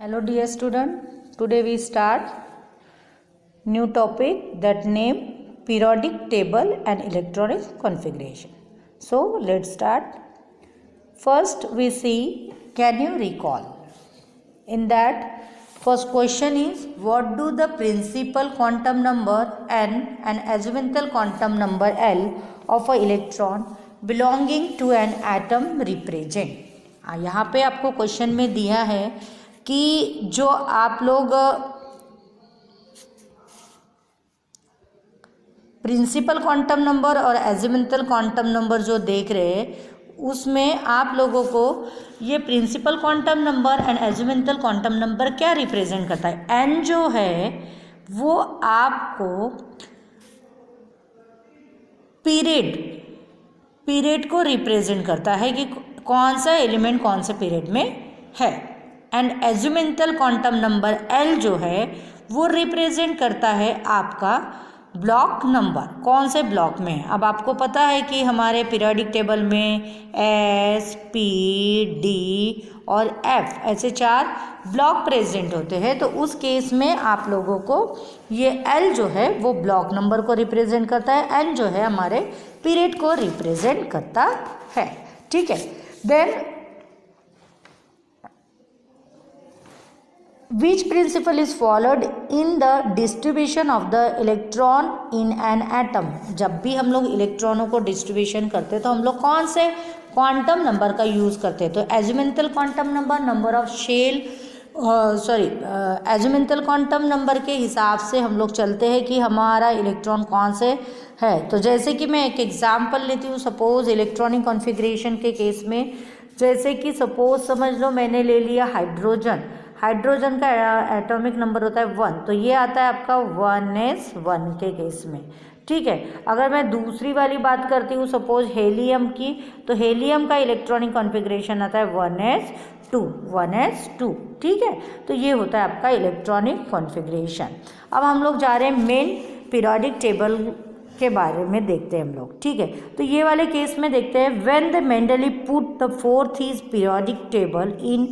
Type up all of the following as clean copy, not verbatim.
Hello dear student, today we start new topic that name periodic table and electronic configuration. So let's start. First we see, can you recall? In that first question is, what do the principal quantum number n and azimuthal quantum number l of a electron belonging to an atom represent? यहाँ पे आपको question में दिया है कि जो आप लोग प्रिंसिपल क्वांटम नंबर और एजिमुथल क्वांटम नंबर जो देख रहे हैं उसमें आप लोगों को ये principal quantum number and azimuthal quantum number क्या रिप्रेजेंट करता है। एन जो है वो आपको पीरियड को रिप्रेजेंट करता है कि कौन सा एलिमेंट कौन से पीरियड में है। And azimuthal quantum number L जो है वो रिप्रेजेंट करता है आपका ब्लॉक नंबर, कौन से ब्लॉक में है। अब आपको पता है कि हमारे पीरियोडिक टेबल में एस, पी, डी और एफ ऐसे 4 ब्लॉक प्रेजेंट होते हैं। तो उस केस में आप लोगों को ये एल जो है वो ब्लॉक नंबर को रिप्रेजेंट करता है, एन जो है हमारे पीरियड को रिप्रेजेंट करता है। ठीक है, then which principle is followed in the distribution of the electron in an atom? जब भी हम लोग इलेक्ट्रॉनों को डिस्ट्रीब्यूशन करते हैं तो हम लोग कौन से क्वांटम नंबर का यूज़ करते हैं। तो azimuthal quantum number of shell azimuthal quantum number के हिसाब से हम लोग चलते हैं कि हमारा इलेक्ट्रॉन कौन से है। तो जैसे कि मैं एक एग्जांपल लेती हूँ, सपोज इलेक्ट्रॉनिक कॉन्फ़िगरेशन के केस में, जैसे कि सपोज समझ लो मैंने ले लिया हाइड्रोजन का एटॉमिक नंबर होता है 1, तो ये आता है आपका 1s1 के केस में। ठीक है, अगर मैं दूसरी वाली बात करती हूँ सपोज हेलियम की, तो हेलियम का इलेक्ट्रॉनिक कॉन्फ़िगरेशन आता है 1s2। ठीक है, तो ये होता है आपका इलेक्ट्रॉनिक कॉन्फ़िगरेशन। अब हम लोग जा रहे हैं मेन पीरियोडिक टेबल के बारे में देखते हैं हम लोग। ठीक है, तो ये वाले केस में देखते हैं, when the Mendeleev put the 4th periodic table in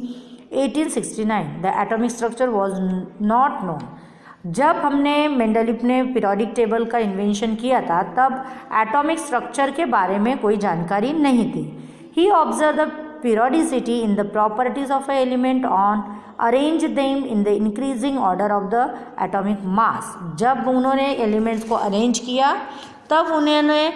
1869 the atomic structure was not known. जब हमने मेंडलीव ने पीरियोडिक टेबल का इन्वेंशन किया था तब एटॉमिक स्ट्रक्चर के बारे में कोई जानकारी नहीं थी। He observe the periodicity in the properties of a element on arrange them in the increasing order of the atomic mass. जब उन्होंने एलिमेंट्स को अरेंज किया तब उन्होंने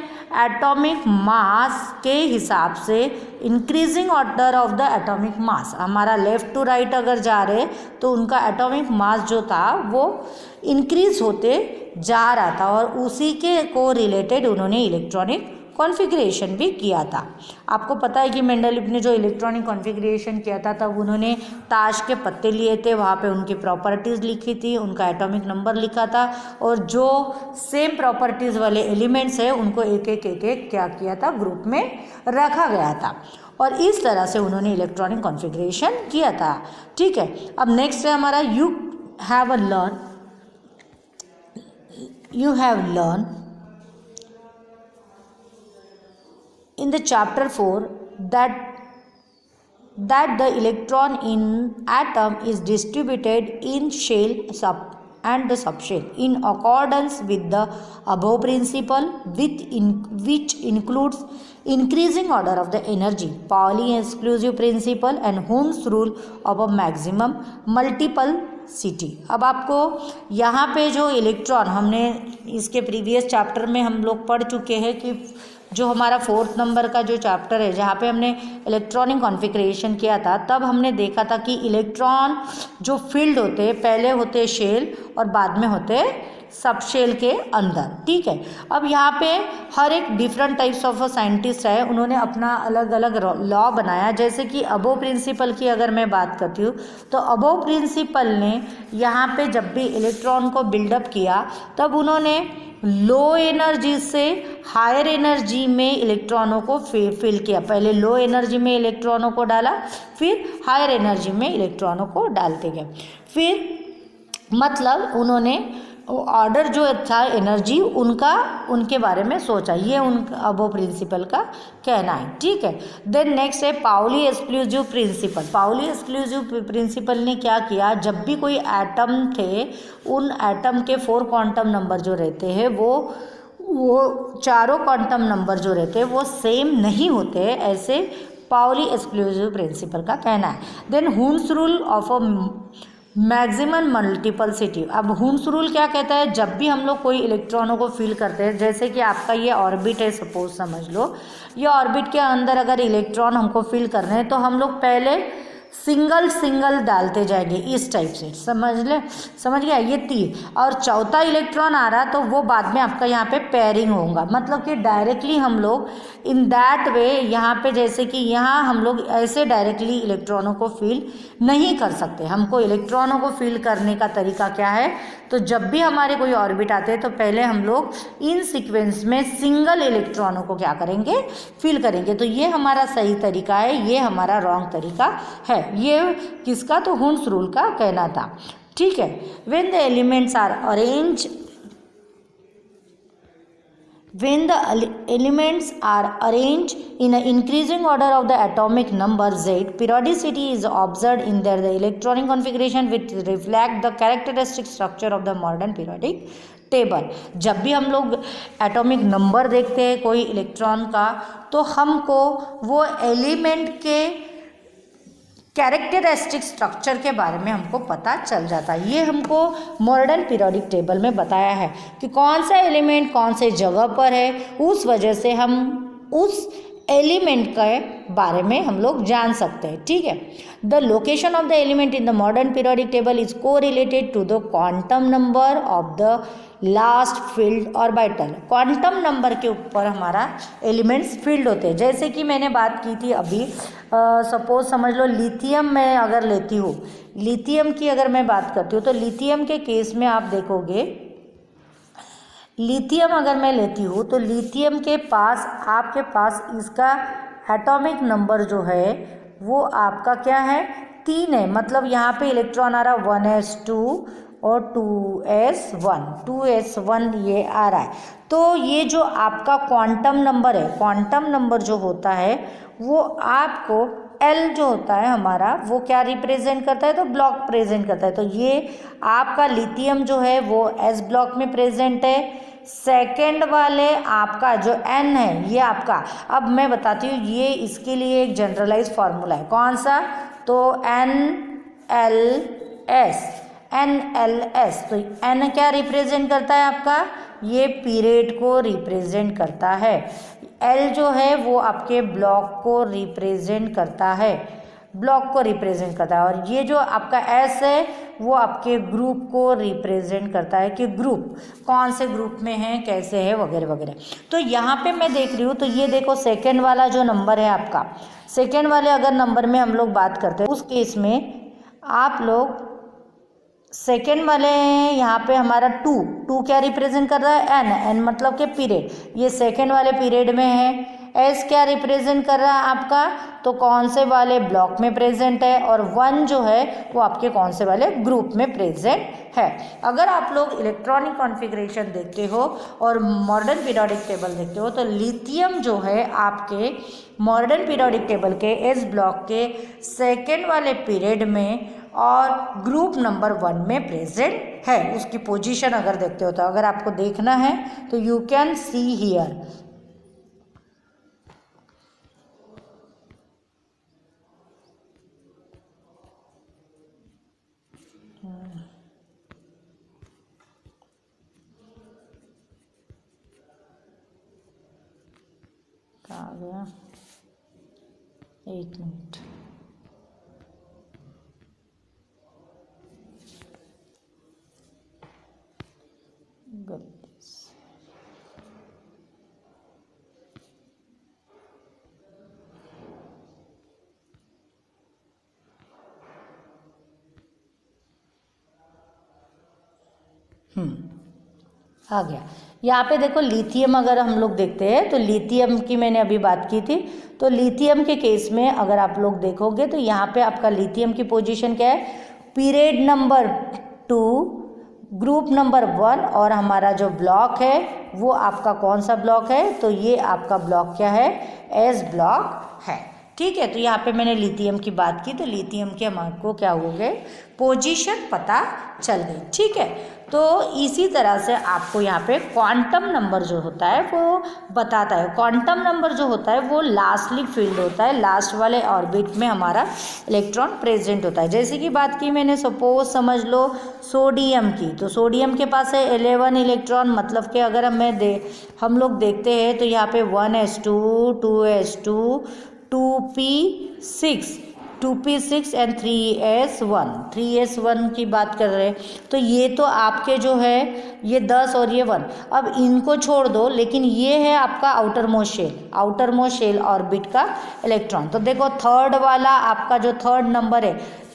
एटॉमिक मास के हिसाब से increasing order of the atomic मास, हमारा लेफ़्ट टू राइट अगर जा रहे तो उनका एटॉमिक मास जो था वो इंक्रीज होते जा रहा था और उसी के को रिलेटेड उन्होंने इलेक्ट्रॉनिक कॉन्फ़िगरेशन भी किया था। आपको पता है कि मेंडलीव ने जो इलेक्ट्रॉनिक कॉन्फ़िगरेशन किया था तब उन्होंने ताश के पत्ते लिए थे, वहाँ पे उनकी प्रॉपर्टीज़ लिखी थी, उनका एटॉमिक नंबर लिखा था और जो सेम प्रॉपर्टीज़ वाले एलिमेंट्स हैं उनको एक एक क्या किया था, ग्रुप में रखा गया था और इस तरह से उन्होंने इलेक्ट्रॉनिक कॉन्फ़िगरेशन किया था। ठीक है, अब नेक्स्ट है हमारा you have learn in the chapter 4 that the electron in atom is distributed in shell and the subshell in accordance with the above principle, which includes increasing order of the energy, Pauli exclusive principle and Ohm's rule of a maximum multiplicity। अब आपको यहाँ पे जो electron, हमने इसके previous chapter में हम लोग पढ़ चुके हैं कि जो हमारा 4th नंबर का जो चैप्टर है जहाँ पे हमने इलेक्ट्रॉनिक कॉन्फ़िगरेशन किया था तब हमने देखा था कि इलेक्ट्रॉन जो फील्ड होते हैं पहले होते शेल और बाद में होते सब शेल के अंदर। ठीक है, अब यहाँ पे हर एक डिफरेंट टाइप्स ऑफ साइंटिस्ट है, उन्होंने अपना अलग अलग लॉ बनाया। जैसे कि अबोव प्रिंसिपल की अगर मैं बात करती हूँ तो अबोव प्रिंसिपल ने यहाँ पे जब भी इलेक्ट्रॉन को बिल्डअप किया तब उन्होंने लो एनर्जी से हायर एनर्जी में इलेक्ट्रॉनों को फिल किया। पहले लो एनर्जी में इलेक्ट्रॉनों को डाला, फिर हायर एनर्जी में इलेक्ट्रॉनों को डालते गए। फिर मतलब उन्होंने ऑर्डर जो था एनर्जी उनका उनके बारे में सोचा, ये उनका वो प्रिंसिपल का कहना है। ठीक है, देन नेक्स्ट है Pauli exclusive principle. Pauli exclusive principle ने क्या किया, जब भी कोई एटम थे उन एटम के 4 क्वांटम नंबर जो रहते हैं वो चारों क्वांटम नंबर जो रहते हैं वो सेम नहीं होते, ऐसे पाउली एक्सक्लूसिव प्रिंसिपल का कहना है। Then Hund's rule of a maximum multiplicity. अब हुन्स रूल क्या कहता है, जब भी हम लोग कोई इलेक्ट्रॉनों को फील करते हैं, जैसे कि आपका ये ऑर्बिट है, सपोज समझ लो ये ऑर्बिट के अंदर अगर इलेक्ट्रॉन हमको फील करने हैं तो हम लोग पहले सिंगल डालते जाएंगे इस टाइप से, समझ गया, ये 3 और चौथा इलेक्ट्रॉन आ रहा तो वो बाद में आपका यहाँ पे पेयरिंग होगा। मतलब कि डायरेक्टली हम लोग इन दैट वे यहाँ पे, जैसे कि यहाँ हम लोग ऐसे डायरेक्टली इलेक्ट्रॉनों को फील नहीं कर सकते। हमको इलेक्ट्रॉनों को फील करने का तरीका क्या है, तो जब भी हमारे कोई ऑर्बिट आते हैं तो पहले हम लोग इन सीक्वेंस में सिंगल इलेक्ट्रॉनों को क्या करेंगे, फील करेंगे। तो ये हमारा सही तरीका है, ये हमारा रॉन्ग तरीका है। ये किसका, तो हुन्स रूल का कहना था। ठीक है, when the elements are arrange when the elements are arranged in an increasing order of the atomic number Z, periodicity is observed in their the electronic configuration which reflect the characteristic structure of the modern periodic table। जब भी हम लोग atomic number देखते हैं कोई electron का तो हमको वो एलिमेंट के कैरेक्टरिस्टिक स्ट्रक्चर के बारे में हमको पता चल जाता है। ये हमको मॉडर्न पीरियोडिक टेबल में बताया है कि कौन सा एलिमेंट कौन से जगह पर है, उस वजह से हम उस एलिमेंट के बारे में हम लोग जान सकते हैं। ठीक है, the location of the element in the modern periodic table is correlated to the quantum number of the last filled orbital. Quantum number के ऊपर हमारा एलिमेंट्स फील्ड होते हैं। जैसे कि मैंने बात की थी अभी, सपोज समझ लो लिथियम मैं अगर लेती हूँ, लिथियम की अगर मैं बात करती हूँ तो लिथियम के केस में आप देखोगे, लिथियम अगर मैं लेती हूँ तो लिथियम के पास आपके पास इसका एटॉमिक नंबर जो है वो आपका क्या है, 3 है। मतलब यहाँ पे इलेक्ट्रॉन आ रहा 1s2 और 2s1 ये आ रहा है। तो ये जो आपका क्वांटम नंबर है, क्वांटम नंबर जो होता है वो आपको L जो होता है हमारा वो क्या रिप्रेजेंट करता है, तो ब्लॉक प्रेजेंट करता है। तो ये आपका लिथियम जो है वो S ब्लॉक में प्रेजेंट है। सेकेंड वाले आपका जो N है ये आपका, अब मैं बताती हूँ ये इसके लिए एक जनरलाइज फार्मूला है, कौन सा, तो NLS। तो N क्या रिप्रेजेंट करता है आपका, ये पीरियड को रिप्रेजेंट करता है। L जो है वो आपके ब्लॉक को रिप्रेजेंट करता है, ब्लॉक को रिप्रेजेंट करता है। और ये जो आपका S है वो आपके ग्रुप को रिप्रेजेंट करता है कि ग्रुप कौन से ग्रुप में है, कैसे है, वगैरह वगैरह। तो यहाँ पे मैं देख रही हूँ, तो ये देखो सेकेंड वाला जो नंबर है आपका, सेकेंड वाले अगर नंबर में हम लोग बात करते हैं उस केस में आप लोग सेकेंड वाले यहाँ पे हमारा 2 क्या रिप्रेजेंट कर रहा है, N मतलब के पीरियड, ये सेकेंड वाले पीरियड में है। S क्या रिप्रेजेंट कर रहा है आपका, तो कौन से वाले ब्लॉक में प्रेजेंट है, और 1 जो है वो आपके कौन से वाले ग्रुप में प्रेजेंट है। अगर आप लोग इलेक्ट्रॉनिक कॉन्फ़िगरेशन देखते हो और मॉडर्न पीरियोडिक टेबल देखते हो तो लिथियम जो है आपके मॉडर्न पीरियोडिक टेबल के S ब्लॉक के सेकेंड वाले पीरियड में और ग्रुप नंबर 1 में प्रेजेंट है। उसकी पोजीशन अगर देखते हो तो अगर आपको देखना है तो यू कैन सी हियर, आ गया, 1 मिनट, आ गया। यहाँ पे देखो लिथियम अगर हम लोग देखते हैं तो लिथियम की मैंने अभी बात की थी, तो लिथियम के केस में अगर आप लोग देखोगे तो यहाँ पे आपका लिथियम की पोजीशन क्या है, पीरियड नंबर 2 ग्रुप नंबर 1 और हमारा जो ब्लॉक है वो आपका कौन सा ब्लॉक है, तो ये आपका ब्लॉक क्या है, एस ब्लॉक है। ठीक है, तो यहाँ पे मैंने लिथियम की बात की, तो लिथियम के हमको क्या हो गए, पोजीशन पता चल गई। ठीक है, तो इसी तरह से आपको यहाँ पे क्वांटम नंबर जो होता है वो बताता है। क्वांटम नंबर जो होता है वो लास्टली फील्ड होता है, लास्ट वाले ऑर्बिट में हमारा इलेक्ट्रॉन प्रेजेंट होता है। जैसे कि बात की मैंने, सपोज समझ लो सोडियम की, तो सोडियम के पास है 11 इलेक्ट्रॉन, मतलब कि अगर हम लोग देखते हैं तो यहाँ पे 1s2 2s2 2p6 2p6 and 3s1 की बात कर रहे हैं। तो ये तो आपके जो है ये 10 और ये 1, अब इनको छोड़ दो, लेकिन ये है आपका आउटर मोस्ट शेल ऑर्बिट का इलेक्ट्रॉन। तो देखो थर्ड वाला आपका जो थर्ड नंबर है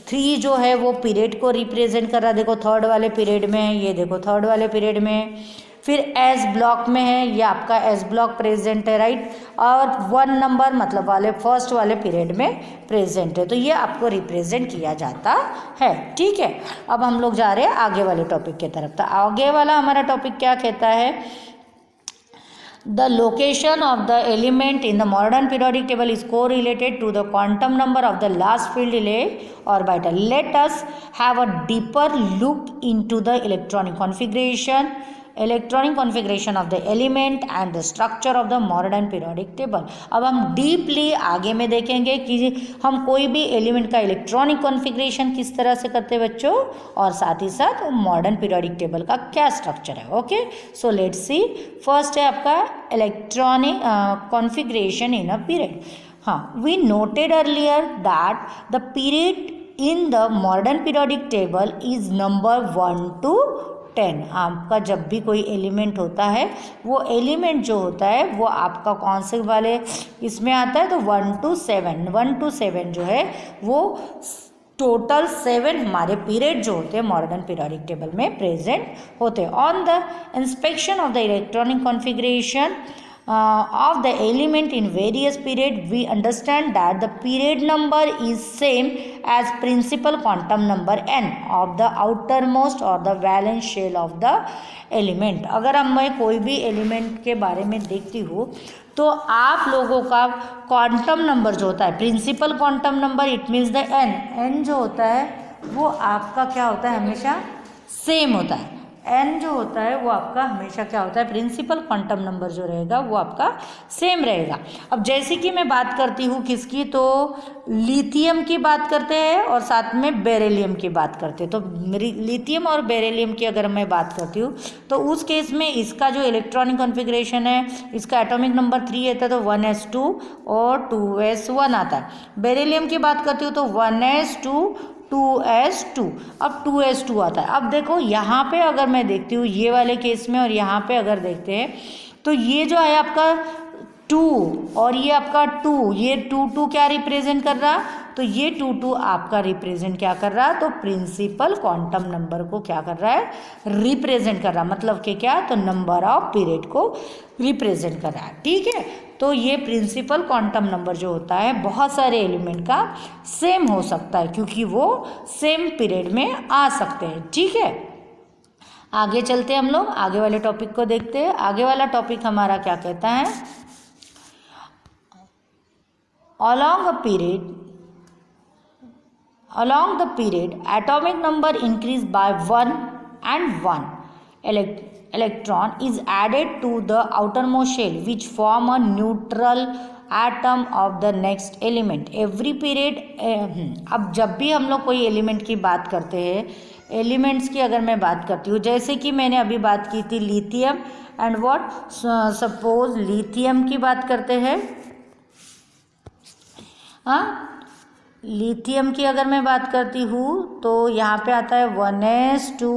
3 जो है वो पीरियड को रिप्रेजेंट कर रहा है। देखो थर्ड वाले पीरियड में है, ये देखो थर्ड वाले पीरियड में है। फिर एस ब्लॉक में है, ये आपका एस ब्लॉक प्रेजेंट है, राइट। और 1 नंबर मतलब वाले फर्स्ट वाले पीरियड में प्रेजेंट है, तो ये आपको रिप्रेजेंट किया जाता है। ठीक है, अब हम लोग जा रहे हैं आगे वाले टॉपिक की तरफ। तो आगे वाला हमारा टॉपिक क्या कहता है, The location of the element in the modern periodic table is correlated to the quantum number of the last filled orbital. Let us have a deeper look into the electronic configuration of the element and the structure of the modern periodic table. अब हम deeply आगे में देखेंगे कि हम कोई भी element का इलेक्ट्रॉनिक कॉन्फ़िगरेशन किस तरह से करते हैं बच्चों, और साथ ही साथ मॉडर्न पीरियोडिक टेबल का क्या स्ट्रक्चर है। Okay, so let's see. First है आपका electronic configuration in a period. हाँ, we noted earlier that the period in the modern periodic table is number 1 to 10। आपका जब भी कोई एलिमेंट होता है, वो एलिमेंट जो होता है वो आपका कौन से वाले इसमें आता है, तो 1 to 7 जो है वो टोटल 7 हमारे पीरियड जो होते हैं मॉडर्न पीरियोडिक टेबल में प्रेजेंट होते हैं। On the inspection of the electronic configuration of the element in various period, we understand that the period number is same as principal quantum number n of the outermost or the valence shell of the element। अगर हम मैं कोई भी element के बारे में देखती हूँ तो आप लोगों का क्वांटम नंबर जो होता है, principal quantum number, it means the n जो होता है वो आपका क्या होता है, हमेशा सेम होता है। n जो होता है वो आपका हमेशा क्या होता है, प्रिंसिपल क्वांटम नंबर जो रहेगा वो आपका सेम रहेगा। अब जैसे कि मैं बात करती हूँ किसकी, तो लिथियम की बात करते हैं और साथ में बेरिलियम की बात करते हैं। तो लिथियम और बेरिलियम की अगर मैं बात करती हूँ तो उस केस में इसका जो इलेक्ट्रॉनिक कॉन्फ़िगरेशन है, इसका एटॉमिक नंबर 3 आता है, तो 1s2 और 2s1 आता है। बेरिलियम की बात करती हूँ तो 1s2 2s2, अब 2s2 आता है। अब देखो यहाँ पे अगर मैं देखती हूँ ये वाले केस में और यहाँ पे अगर देखते हैं तो ये जो है आपका 2 और ये आपका 2, ये 2 क्या रिप्रेजेंट कर रहा, तो ये 2 आपका रिप्रेजेंट क्या कर रहा, तो प्रिंसिपल क्वांटम नंबर को क्या कर रहा है, रिप्रेजेंट कर रहा, मतलब कि क्या, तो नंबर ऑफ पीरियड को रिप्रेजेंट कर रहा है। ठीक है, तो ये प्रिंसिपल क्वांटम नंबर जो होता है बहुत सारे एलिमेंट का सेम हो सकता है क्योंकि वो सेम पीरियड में आ सकते हैं। ठीक है, आगे चलते हैं, हम लोग आगे वाले टॉपिक को देखते हैं। आगे वाला टॉपिक हमारा क्या कहता है, along the period atomic number increase by 1 and 1 electron is added to the outermost shell which form a neutral atom of the next element every period। अब जब भी हम लोग कोई एलिमेंट की बात करते हैं, एलिमेंट्स की अगर मैं बात करती हूँ, जैसे कि मैंने अभी बात की थी lithium and what, suppose lithium की बात करते हैं। हाँ, लिथियम की अगर मैं बात करती हूँ तो यहाँ पे आता है 1s2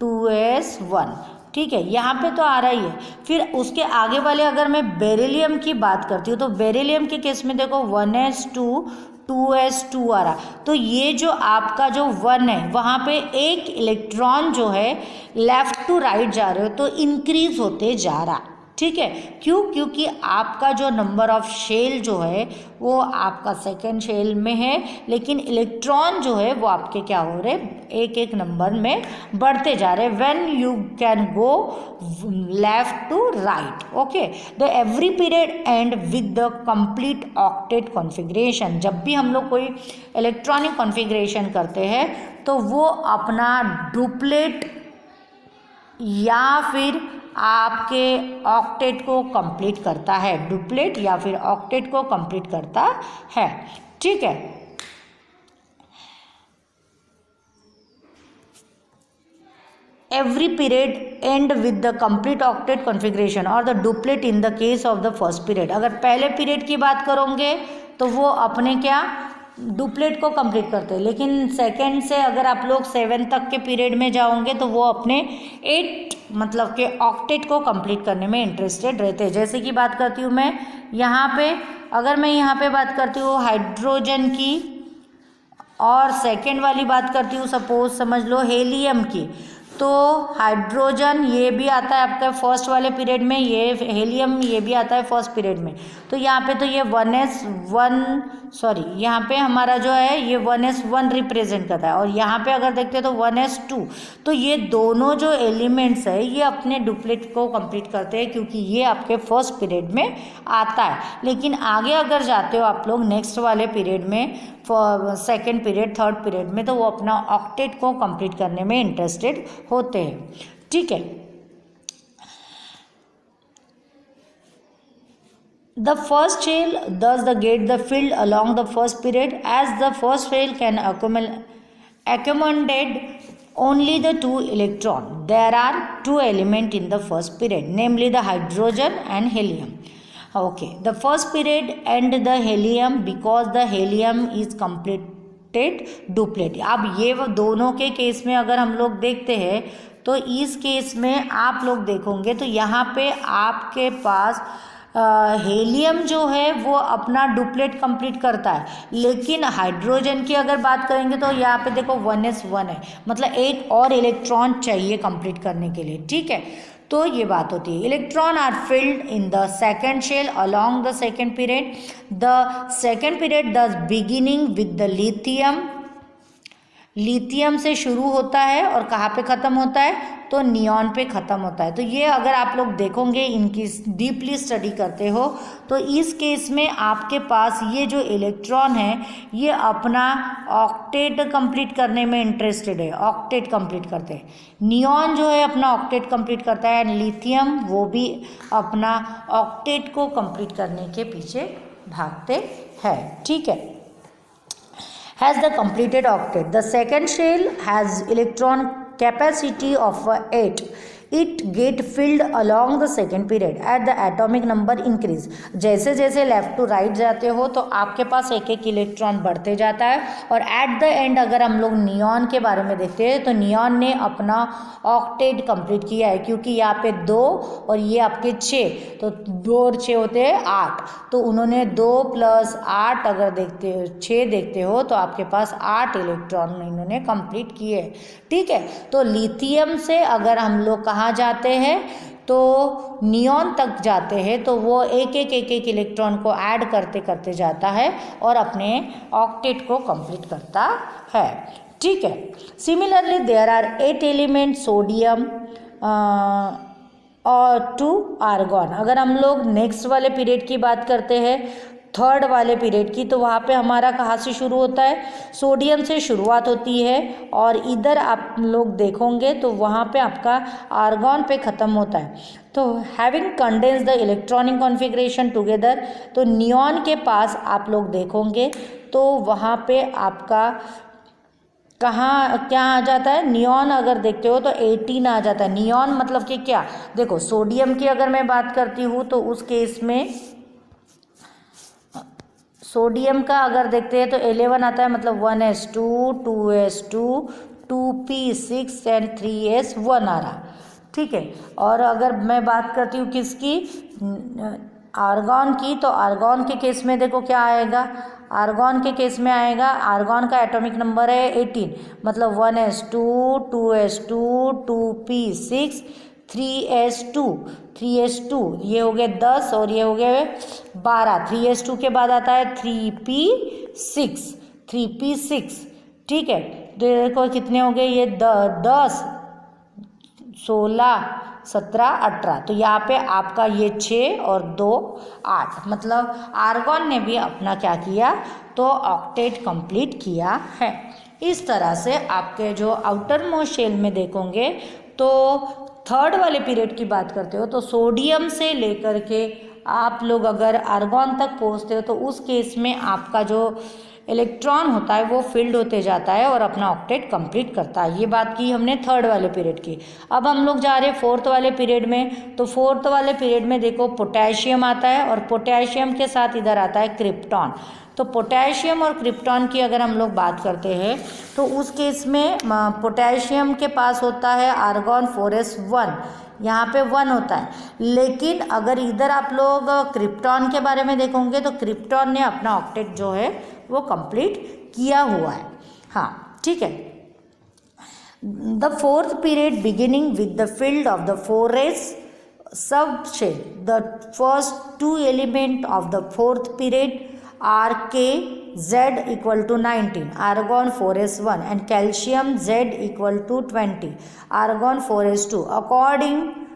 2s1। ठीक है, यहाँ पे तो आ रहा ही है। फिर उसके आगे वाले अगर मैं बेरिलियम की बात करती हूँ तो बेरिलियम के केस में देखो 1s2 2s2 आ रहा, तो ये जो आपका जो 1 है वहाँ पे एक इलेक्ट्रॉन जो है लेफ्ट टू राइट जा रहे हो तो इंक्रीज होते जा रहा। ठीक है। क्यों? क्योंकि आपका जो नंबर ऑफ शेल जो है वो आपका सेकेंड शेल में है, लेकिन इलेक्ट्रॉन जो है वो आपके क्या हो रहे, एक एक नंबर में बढ़ते जा रहे। When you can go left to right. Okay, the every period and with the complete octet configuration. जब भी हम लोग कोई इलेक्ट्रॉनिक कॉन्फ़िगरेशन करते हैं तो वो अपना डुप्लेट या फिर आपके ऑक्टेट को कंप्लीट करता है, डुप्लेट या फिर ऑक्टेट को कंप्लीट करता है। ठीक है। Every period and with the complete octet configuration और the duplet in the case of the first period. अगर पहले पीरियड की बात करोगे तो वो अपने क्या डुप्लेट को कंप्लीट करते हैं, लेकिन सेकंड से अगर आप लोग 7 तक के पीरियड में जाओगे तो वो अपने 8 मतलब के ऑक्टेट को कंप्लीट करने में इंटरेस्टेड रहते हैं। जैसे कि बात करती हूँ मैं यहाँ पे, अगर मैं यहाँ पे बात करती हूँ हाइड्रोजन की और सेकंड वाली बात करती हूँ सपोज समझ लो हेलियम की, तो हाइड्रोजन ये भी आता है आपका फर्स्ट वाले पीरियड में, ये हेलियम ये भी आता है फर्स्ट पीरियड में। तो यहाँ पे तो ये 1s1 सॉरी यहाँ पे हमारा जो है ये 1s1 रिप्रेजेंट करता है, और यहाँ पे अगर देखते हैं तो 1s2। तो ये दोनों जो एलिमेंट्स है ये अपने डुप्लेट को कंप्लीट करते हैं क्योंकि ये आपके फर्स्ट पीरियड में आता है। लेकिन आगे अगर जाते हो आप लोग नेक्स्ट वाले पीरियड में, सेकेंड पीरियड थर्ड पीरियड में, तो वो अपना ऑक्टेट को कंप्लीट करने में इंटरेस्टेड होते हैं। ठीक है। The first shell thus the get the filled along the first period, as the first shell can accommodate only the 2 electron. There are 2 elements in the first period, namely the hydrogen and helium. Okay, the first period and the helium because the helium is completed duplet. अब ये दोनों के case में अगर हम लोग देखते हैं तो इस केस में आप लोग देखोगे तो यहाँ पे आपके पास हेलियम जो है वो अपना डुप्लेट कंप्लीट करता है, लेकिन हाइड्रोजन की अगर बात करेंगे तो यहाँ पे देखो 1s1 है, मतलब एक और इलेक्ट्रॉन चाहिए कंप्लीट करने के लिए। ठीक है, तो ये बात होती है। Electron are filled in the second shell along the second period. The second period the beginning with the lithium, lithium से शुरू होता है और कहाँ पे ख़त्म होता है, तो नियॉन पे ख़त्म होता है। तो ये अगर आप लोग देखोगे इनकी डीपली स्टडी करते हो तो इस केस में आपके पास ये जो इलेक्ट्रॉन है ये अपना ऑक्टेट कंप्लीट करने में इंटरेस्टेड है, ऑक्टेट कंप्लीट करते हैं। नियॉन जो है अपना ऑक्टेट कंप्लीट करता है, लिथियम वो भी अपना ऑक्टेट को कंप्लीट करने के पीछे भागते हैं। ठीक है। Has the completed octet. The second shell has electron capacity of 8. It get filled along the second period at the atomic number increase. जैसे जैसे लेफ्ट टू राइट जाते हो तो आपके पास एक एक इलेक्ट्रॉन बढ़ते जाता है, और एट द एंड अगर हम लोग नियॉन के बारे में देखते हैं तो नियॉन ने अपना ऑक्टेट कंप्लीट किया है, क्योंकि यहाँ पे 2 और ये आपके 6, तो 2 और 6 होते हैं 8, तो उन्होंने 2 + 8 अगर देखते हो 6 देखते हो तो आपके पास 8 इलेक्ट्रॉन इन्होंने कंप्लीट किए। ठीक है, तो लिथियम से अगर हम लोग कहाँ जाते हैं तो नियॉन तक जाते हैं तो वो एक एक इलेक्ट्रॉन को ऐड करते करते जाता है और अपने ऑक्टेट को कंप्लीट करता है। ठीक है। Similarly there are 8 element sodium और 2 आर्गॉन। अगर हम लोग नेक्स्ट वाले पीरियड की बात करते हैं थर्ड वाले पीरियड की, तो वहाँ पे हमारा कहाँ से शुरू होता है, सोडियम से शुरुआत होती है, और इधर आप लोग देखोगे तो वहाँ पे आपका आर्गॉन पे ख़त्म होता है। तो having condense the electronic configuration together, तो नियॉन के पास आप लोग देखोगे तो वहाँ पे आपका कहाँ क्या आ जाता है, नियॉन अगर देखते हो तो 18 आ जाता है। नियॉन मतलब कि क्या, देखो सोडियम की अगर मैं बात करती हूँ तो उस केस में सोडियम का अगर देखते हैं तो 11 आता है, मतलब 1s2 2s2 2p6 and 3s1 आ रहा। ठीक है, और अगर मैं बात करती हूँ किसकी, आर्गॉन की, तो आर्गॉन के केस में देखो क्या आएगा, आर्गॉन के केस में आएगा, आर्गॉन का एटॉमिक नंबर है 18, मतलब 1s2 2s2 2p6 3s2 ये हो गए 10 और ये हो गए 12। 3s2 के बाद आता है 3p6, ठीक है। देखो कितने हो गए ये 10, 16, 17, 18। तो यहाँ पे आपका ये 6 और 2 8, मतलब आर्गॉन ने भी अपना क्या किया, तो ऑक्टेट कंप्लीट किया है। इस तरह से आपके जो आउटर मोस्ट शेल में देखोगे तो थर्ड वाले पीरियड की बात करते हो तो सोडियम से लेकर के आप लोग अगर आर्गॉन तक पहुँचते हो तो उस केस में आपका जो इलेक्ट्रॉन होता है वो फील्ड होते जाता है और अपना ऑक्टेट कंप्लीट करता है। ये बात की हमने थर्ड वाले पीरियड की। अब हम लोग जा रहे हैं फोर्थ वाले पीरियड में। तो फोर्थ वाले पीरियड में देखो पोटेशियम आता है और पोटेशियम के साथ इधर आता है क्रिप्टॉन। तो पोटेशियम और क्रिप्टॉन की अगर हम लोग बात करते हैं तो उस केस में पोटेशियम के पास होता है आर्गॉन 4s1, यहाँ पे 1 होता है। लेकिन अगर इधर आप लोग क्रिप्टॉन के बारे में देखोगे तो क्रिप्टॉन ने अपना ऑक्टेट जो है वो कंप्लीट किया हुआ है। हाँ, ठीक है। The fourth period beginning with the field of the 4s subshell, the first two element of the fourth period are K Z equal to 19, argon 4s1, and calcium Z equal to 20, argon 4s2. According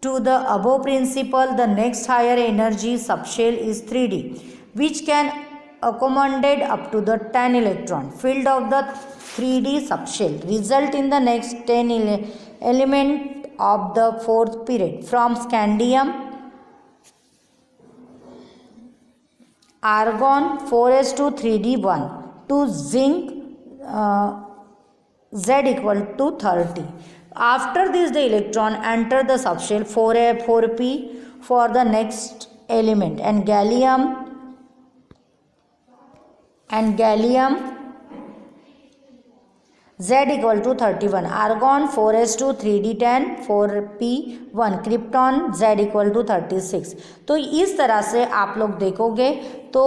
to the above principle, the next higher energy subshell is 3D, which can accommodate up to the 10 electron. Field of the 3D subshell result in the next 10 element of the fourth period, from scandium, argon 4s2 3d1 to zinc Z equal to 30. After this the electron enter the subshell 4p for the next element, and gallium Z equal to 31, argon 4s2 3d10 4p1, krypton Z equal to 36। तो इस तरह से आप लोग देखोगे तो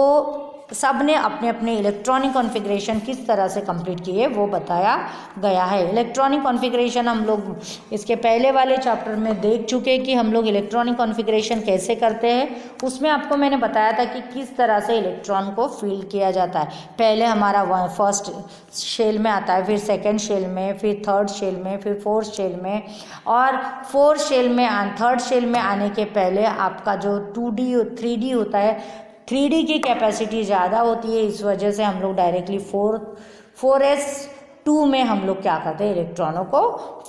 सब ने अपने अपने इलेक्ट्रॉनिक कॉन्फ़िगरेशन किस तरह से कंप्लीट किए वो बताया गया है। इलेक्ट्रॉनिक कॉन्फ़िगरेशन हम लोग इसके पहले वाले चैप्टर में देख चुके कि हम लोग इलेक्ट्रॉनिक कॉन्फ़िगरेशन कैसे करते हैं। उसमें आपको मैंने बताया था कि किस तरह से इलेक्ट्रॉन को फील्ड किया जाता है। पहले हमारा फर्स्ट शेल में आता है, फिर सेकेंड शेल में, फिर थर्ड शेल में, फिर फोर्थ शेल में, और थर्ड शेल में आने के पहले आपका जो 2D 3D होता है, 3D की कैपेसिटी ज़्यादा होती है। इस वजह से हम लोग डायरेक्टली 4s2 में हम लोग क्या करते हैं, इलेक्ट्रॉनों को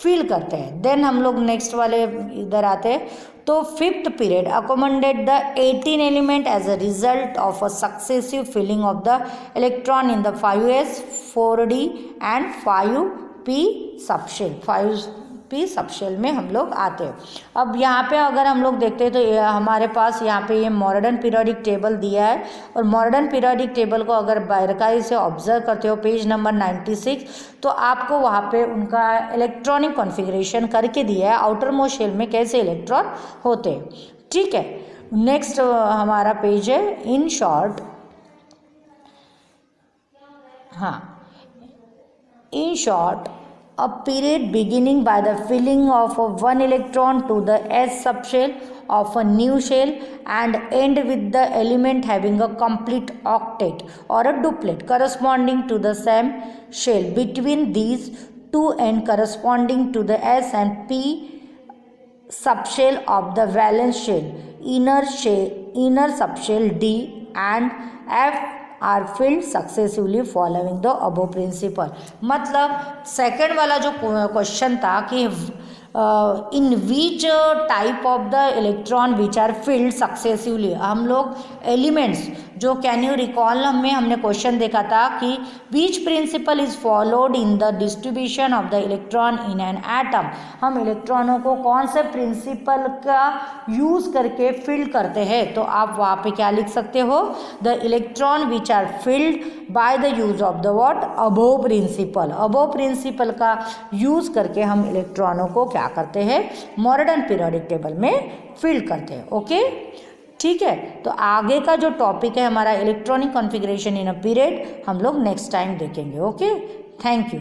फिल करते हैं। देन हम लोग नेक्स्ट वाले इधर आते हैं। तो fifth period accommodate the 18 element as a result of a successive filling of the electron in the 5s 4D and 5p subshell. 5p subshell में हम लोग आते हैं। अब यहाँ पे अगर हम लोग देखते हैं तो हमारे पास यहाँ पे ये मॉडर्न पीरियोडिक टेबल दिया है, और मॉडर्न पीरियोडिक टेबल को अगर बारीकाई से ऑब्जर्व करते हो पेज नंबर 96, तो आपको वहाँ पे उनका इलेक्ट्रॉनिक कॉन्फ़िगरेशन करके दिया है, आउटर मोस्ट शेल में कैसे इलेक्ट्रॉन होते हैं। ठीक है, नेक्स्ट हमारा पेज है इन शॉर्ट। हाँ, in short, a period beginning by the filling of one electron to the s subshell of a new shell and end with the element having a complete octet or a duplet corresponding to the same shell. Between these two end corresponding to the s and p subshell of the valence shell, inner subshell D and F are filled successively following the Aufbau principle. मतलब second वाला जो question था कि in which type of the electron which are filled successively, हम लोग elements जो can you recall में हमने क्वेश्चन देखा था कि which principle is followed in the distribution of the electron in an atom. हम इलेक्ट्रॉनों को कौन से प्रिंसिपल का यूज करके फील्ड करते हैं, तो आप वहाँ पे क्या लिख सकते हो, the electron which are filled by the use of the what, Aufbau principle. Aufbau principle का यूज करके हम इलेक्ट्रॉनों को क्या करते हैं, मॉडर्न पीरियोडिक टेबल में फील्ड करते हैं। ओके, ठीक है। तो आगे का जो टॉपिक है हमारा electronic configuration in a period, हम लोग नेक्स्ट टाइम देखेंगे। Okay, thank you.